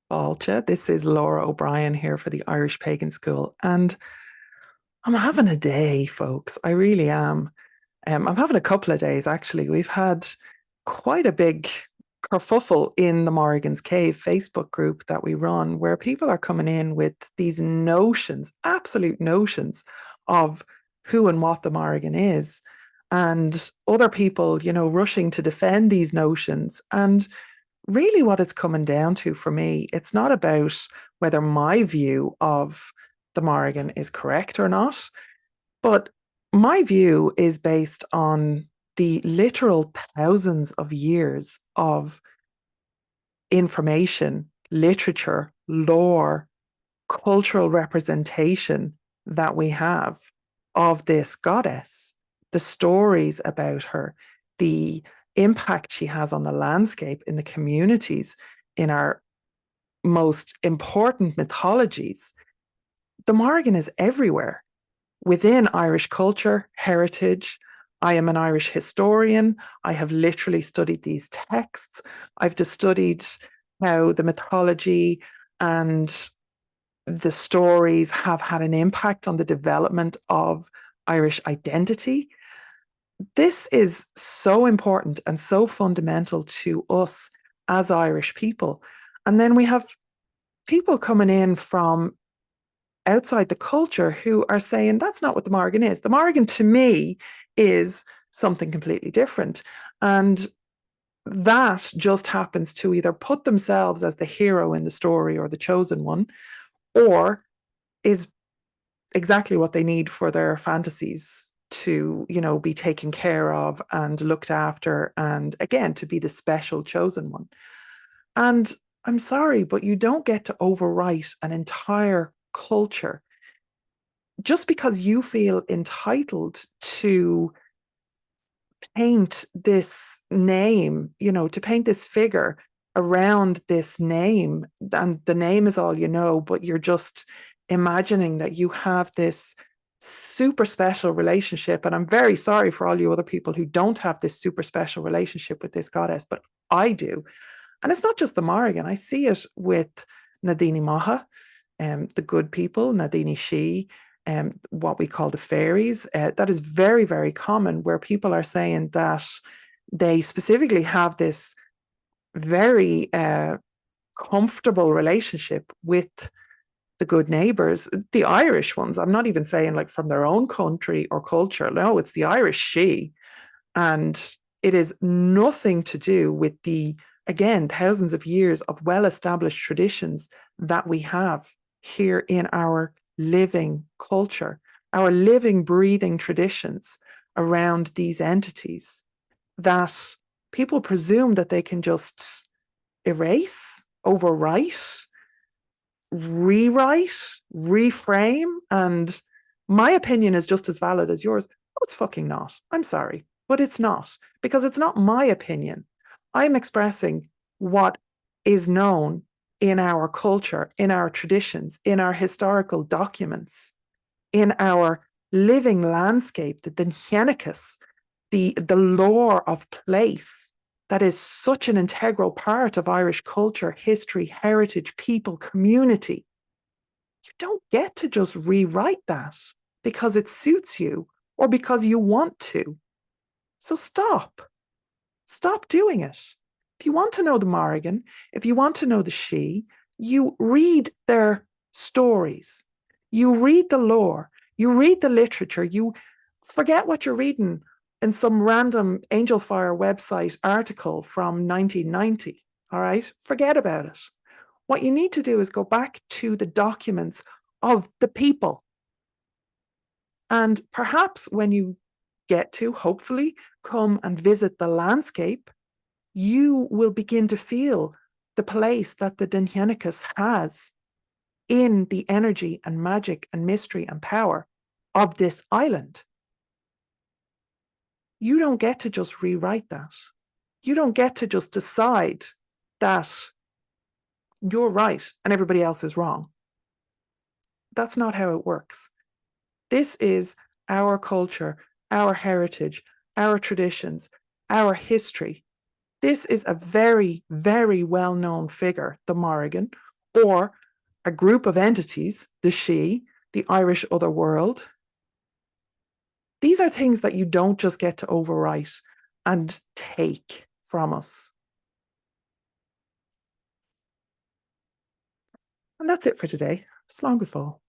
Alcha. This is Laura O'Brien here for the Irish Pagan School, and I'm having a day, folks. I really am. I'm having a couple of days, actually. We've had quite a big kerfuffle in the Morrigan's Cave Facebook group that we run, where people are coming in with these notions, absolute notions of who and what the Morrigan is, and other people, rushing to defend these notions. And really what it's coming down to for me, it's not about whether my view of the Morrigan is correct or not, but my view is based on the literal thousands of years of information, literature, lore, cultural representation that we have of this goddess, the stories about her, the impact she has on the landscape in the communities, in our most important mythologies. The Morrigan is everywhere within Irish culture, heritage. I am an Irish historian. I have literally studied these texts. I've just studied how the mythology and the stories have had an impact on the development of Irish identity. This is so important and so fundamental to us as Irish people. And then we have people coming in from outside the culture who are saying that's not what the Morrigan is. The Morrigan to me is something completely different. And that just happens to either put themselves as the hero in the story or the chosen one, or is exactly what they need for their fantasies to, be taken care of and looked after, and again, to be the special chosen one. And I'm sorry, but you don't get to overwrite an entire culture just because you feel entitled to paint this name, to paint this figure around this name. And the name is all you know, but you're just imagining that you have this super special relationship. And I'm very sorry for all you other people who don't have this super special relationship with this goddess, but I do. And it's not just the Morrigan. I see it with Nadini Maha, the good people, Nadini Shi, what we call the fairies. That is very, very common, where people are saying that they specifically have this very comfortable relationship with the good neighbors, the Irish ones. I'm not even saying like from their own country or culture. No, it's the Irish She. And it is nothing to do with the, again, thousands of years of well established traditions that we have here in our living culture, our living, breathing traditions around these entities that people presume that they can just erase, overwrite, rewrite, reframe. And my opinion is just as valid as yours. Oh, it's fucking not. I'm sorry, but it's not, because it's not my opinion. I'm expressing what is known in our culture, in our traditions, in our historical documents, in our living landscape, the Dinhenicus, the lore of place that is such an integral part of Irish culture, history, heritage, people, community. You don't get to just rewrite that because it suits you or because you want to. So stop. Stop doing it. If you want to know the Morrigan, if you want to know the She, you read their stories, you read the lore, you read the literature, you forget what you're reading in some random Angel Fire website article from 1990. All right, forget about it. What you need to do is go back to the documents of the people. And perhaps when you get to, hopefully, come and visit the landscape, you will begin to feel the place that the Dinhenicus has in the energy and magic and mystery and power of this island. You don't get to just rewrite that. You don't get to just decide that you're right and everybody else is wrong. That's not how it works. This is our culture, our heritage, our traditions, our history. This is a very, very well-known figure, the Morrigan, or a group of entities, the Sidhe, the Irish otherworld. These are things that you don't just get to overwrite and take from us. And that's it for today. Slán go fóill.